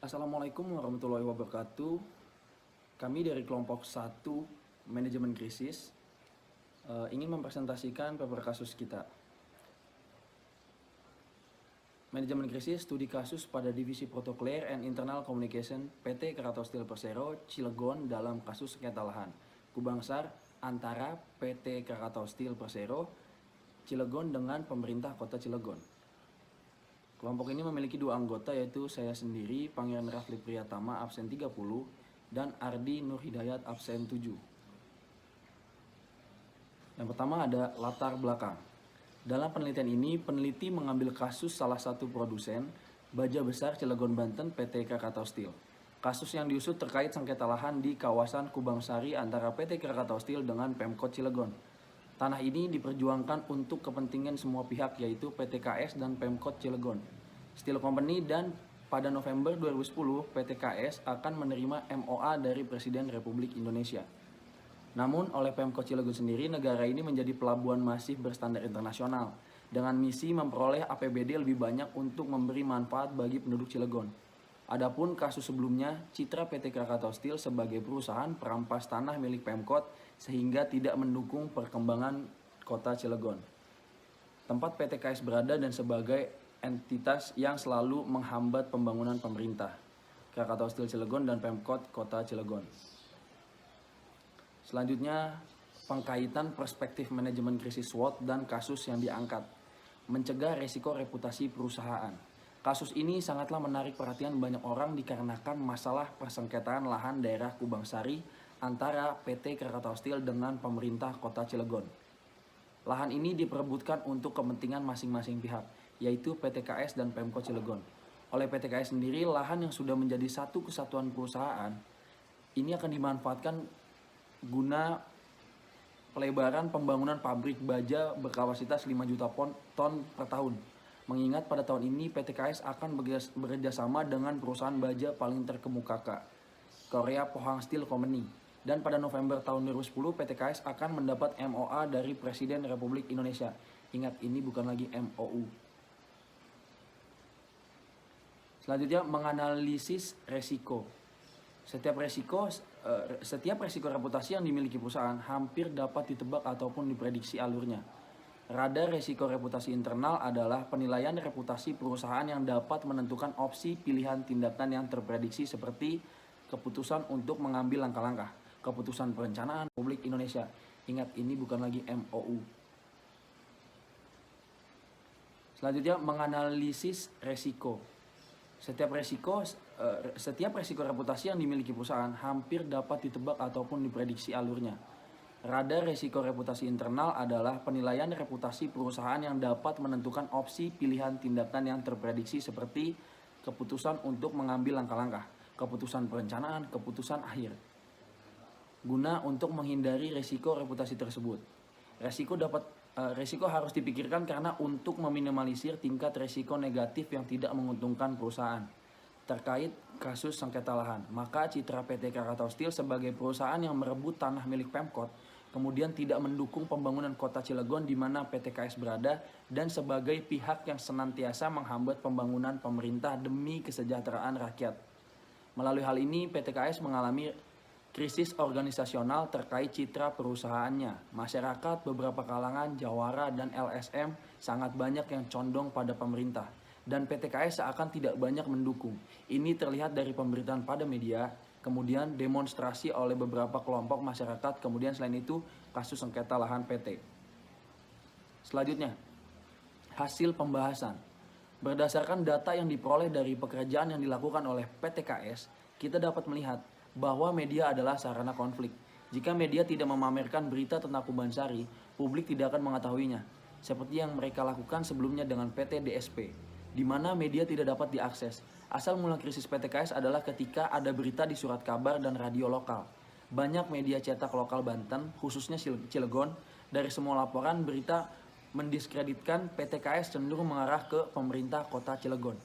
Assalamualaikum warahmatullahi wabarakatuh. Kami dari kelompok 1 Manajemen Krisis ingin mempresentasikan paper kasus kita. Manajemen krisis studi kasus pada Divisi Protokoler and Internal Communication PT Krakatau Steel Persero Cilegon dalam kasus sengketa lahan Kubangsar antara PT Krakatau Steel Persero Cilegon dengan pemerintah Kota Cilegon. Kelompok ini memiliki 2 anggota, yaitu saya sendiri, Pangeran Rafli Priyatama, absen 30, dan Ardi Nur Hidayat, absen 7. Yang pertama ada latar belakang. Dalam penelitian ini, peneliti mengambil kasus salah satu produsen baja besar Cilegon, Banten, PT Krakatau Steel. Kasus yang diusut terkait sengketa lahan di kawasan Kubangsari antara PT Krakatau Steel dengan Pemkot Cilegon. Tanah ini diperjuangkan untuk kepentingan semua pihak, yaitu PT KS dan Pemkot Cilegon Steel Company, dan pada November 2010 PT KS akan menerima MOA dari Presiden Republik Indonesia. Namun oleh Pemkot Cilegon sendiri, negara ini menjadi pelabuhan masif berstandar internasional dengan misi memperoleh APBD lebih banyak untuk memberi manfaat bagi penduduk Cilegon. Adapun kasus sebelumnya, citra PT Krakatau Steel sebagai perusahaan perampas tanah milik Pemkot sehingga tidak mendukung perkembangan kota Cilegon, tempat PT KS berada, dan sebagai entitas yang selalu menghambat pembangunan pemerintah Krakatau Steel Cilegon dan Pemkot Kota Cilegon. Selanjutnya, pengkaitan perspektif manajemen krisis SWOT dan kasus yang diangkat, mencegah resiko reputasi perusahaan. Kasus ini sangatlah menarik perhatian banyak orang dikarenakan masalah persengketaan lahan daerah Kubangsari antara PT Krakatau Steel dengan pemerintah Kota Cilegon. Lahan ini diperebutkan untuk kepentingan masing-masing pihak, yaitu PT KS dan Pemkot Cilegon. Oleh PT KS sendiri, lahan yang sudah menjadi satu kesatuan perusahaan ini akan dimanfaatkan guna pelebaran pembangunan pabrik baja berkapasitas 5 juta ton per tahun. Mengingat pada tahun ini PT KS akan bekerjasama dengan perusahaan baja paling terkemuka Korea Pohang Steel Company. Dan pada November tahun 2010 PT KS akan mendapat MOA dari Presiden Republik Indonesia. Ingat, ini bukan lagi MOU. Selanjutnya, menganalisis resiko. Setiap resiko reputasi yang dimiliki perusahaan hampir dapat ditebak ataupun diprediksi alurnya. Radar resiko reputasi internal adalah penilaian reputasi perusahaan yang dapat menentukan opsi pilihan tindakan yang terprediksi seperti keputusan untuk mengambil langkah-langkah, keputusan perencanaan Republik Indonesia. Ingat, ini bukan lagi MOU. Selanjutnya, menganalisis resiko. Setiap resiko reputasi yang dimiliki perusahaan hampir dapat ditebak ataupun diprediksi alurnya. Radar resiko reputasi internal adalah penilaian reputasi perusahaan yang dapat menentukan opsi pilihan tindakan yang terprediksi seperti keputusan untuk mengambil langkah-langkah, keputusan perencanaan, keputusan akhir. Guna untuk menghindari resiko reputasi tersebut. Resiko harus dipikirkan karena untuk meminimalisir tingkat resiko negatif yang tidak menguntungkan perusahaan. Terkait kasus sengketa lahan, maka citra PT Krakatau Steel sebagai perusahaan yang merebut tanah milik Pemkot, kemudian tidak mendukung pembangunan kota Cilegon di mana PT KS berada, dan sebagai pihak yang senantiasa menghambat pembangunan pemerintah demi kesejahteraan rakyat. Melalui hal ini, PT KS mengalami krisis organisasional terkait citra perusahaannya. Masyarakat, beberapa kalangan, jawara, dan LSM sangat banyak yang condong pada pemerintah, dan PT KS seakan tidak banyak mendukung. Ini terlihat dari pemberitaan pada media, kemudian demonstrasi oleh beberapa kelompok masyarakat, kemudian selain itu kasus sengketa lahan PT. Selanjutnya, hasil pembahasan. Berdasarkan data yang diperoleh dari pekerjaan yang dilakukan oleh PT KS, kita dapat melihat bahwa media adalah sarana konflik. Jika media tidak memamerkan berita tentang Kubangsari, publik tidak akan mengetahuinya. Seperti yang mereka lakukan sebelumnya dengan PT DSP, di mana media tidak dapat diakses. Asal mula krisis PT KS adalah ketika ada berita di surat kabar dan radio lokal. Banyak media cetak lokal Banten, khususnya Cilegon, dari semua laporan berita mendiskreditkan PT KS cenderung mengarah ke pemerintah kota Cilegon.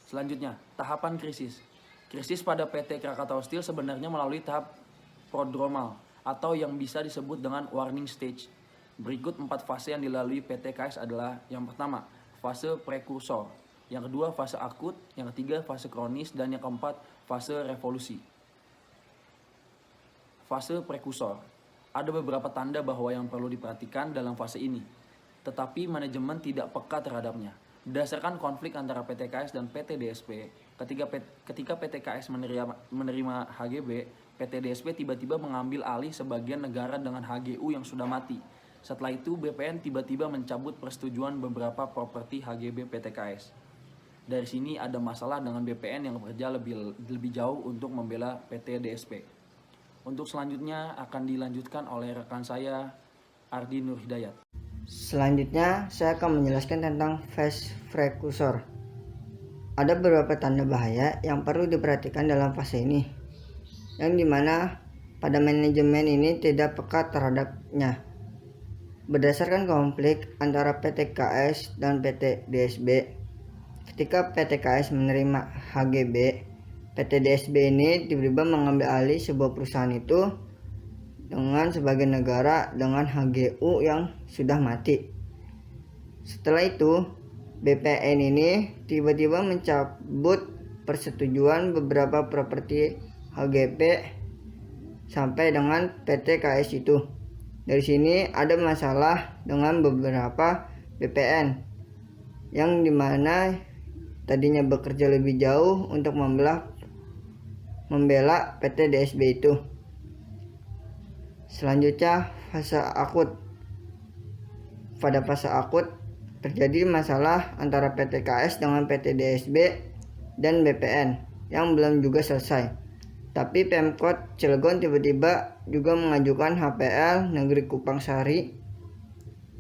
Selanjutnya, tahapan krisis. Krisis pada PT Krakatau Steel sebenarnya melalui tahap prodromal atau yang bisa disebut dengan warning stage. Berikut 4 fase yang dilalui PT KS adalah: yang pertama, fase prekursor. Yang kedua, fase akut. Yang ketiga, fase kronis. Dan yang keempat, fase revolusi. Fase prekursor. Ada beberapa tanda bahwa yang perlu diperhatikan dalam fase ini, tetapi manajemen tidak peka terhadapnya. Berdasarkan konflik antara PTKS dan PT DSP, ketika PTKS menerima HGB, PT DSP tiba-tiba mengambil alih sebagian negara dengan HGU yang sudah mati. Setelah itu, BPN tiba-tiba mencabut persetujuan beberapa properti HGB PTKS. Dari sini ada masalah dengan BPN yang bekerja lebih jauh untuk membela PT DSP. Untuk selanjutnya akan dilanjutkan oleh rekan saya, Ardi Nur Hidayat. Selanjutnya, saya akan menjelaskan tentang fase prekursor. Ada beberapa tanda bahaya yang perlu diperhatikan dalam fase ini, yang dimana pada manajemen ini tidak peka terhadapnya. Berdasarkan konflik antara PTKS dan PT DSB, ketika PTKS menerima HGB, PT DSB ini tiba-tiba mengambil alih sebuah perusahaan itu dengan sebagai negara dengan HGU yang sudah mati. Setelah itu, BPN ini tiba-tiba mencabut persetujuan beberapa properti HGP sampai dengan PTKS itu. Dari sini ada masalah dengan beberapa BPN yang dimana tadinya bekerja lebih jauh untuk membela PT DSB itu. Selanjutnya, fase akut. Pada fase akut terjadi masalah antara PTKS dengan PT DSB dan BPN yang belum juga selesai. Tapi Pemkot Cilegon tiba-tiba juga mengajukan HPL Negeri Kupang Sari,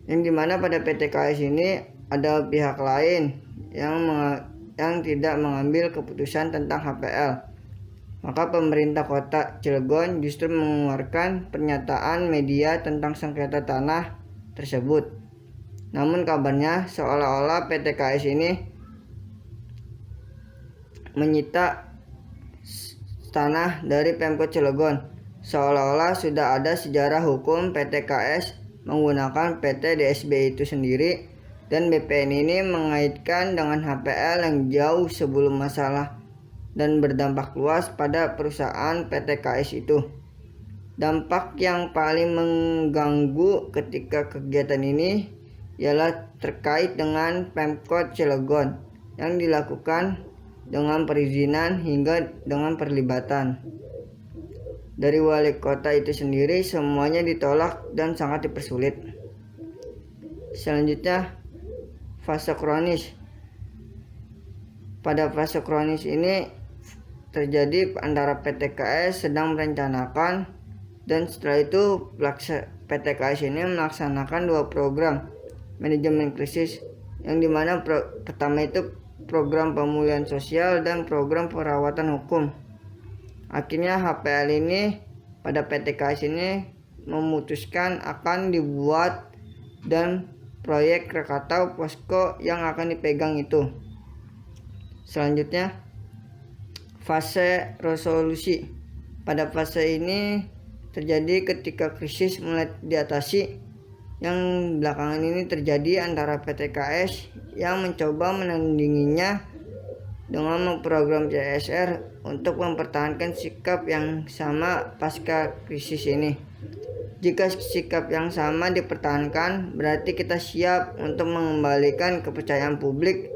yang dimana pada PTKS ini ada pihak lain yang tidak mengambil keputusan tentang HPL. Maka pemerintah kota Cilegon justru mengeluarkan pernyataan media tentang sengketa tanah tersebut. Namun kabarnya seolah-olah PTKS ini menyita tanah dari Pemkot Cilegon, seolah-olah sudah ada sejarah hukum PTKS menggunakan PT DSB itu sendiri, dan BPN ini mengaitkan dengan HPL yang jauh sebelum masalah dan berdampak luas pada perusahaan PTKS itu. Dampak yang paling mengganggu ketika kegiatan ini ialah terkait dengan Pemkot Cilegon yang dilakukan dengan perizinan hingga dengan perlibatan dari wali kota itu sendiri. Semuanya ditolak dan sangat dipersulit. Selanjutnya, fase kronis. Pada fase kronis ini terjadi antara PTKS sedang merencanakan, dan setelah itu PTKS ini melaksanakan dua program manajemen krisis, yang dimana pertama itu program pemulihan sosial dan program perawatan hukum. Akhirnya HPL ini pada PTKS ini memutuskan akan dibuat dan proyek Krakatau posko yang akan dipegang itu. Selanjutnya, fase resolusi. Pada fase ini terjadi ketika krisis mulai diatasi, yang belakangan ini terjadi antara PTKS yang mencoba menandinginya dengan memprogram CSR untuk mempertahankan sikap yang sama pasca krisis ini. Jika sikap yang sama dipertahankan, berarti kita siap untuk mengembalikan kepercayaan publik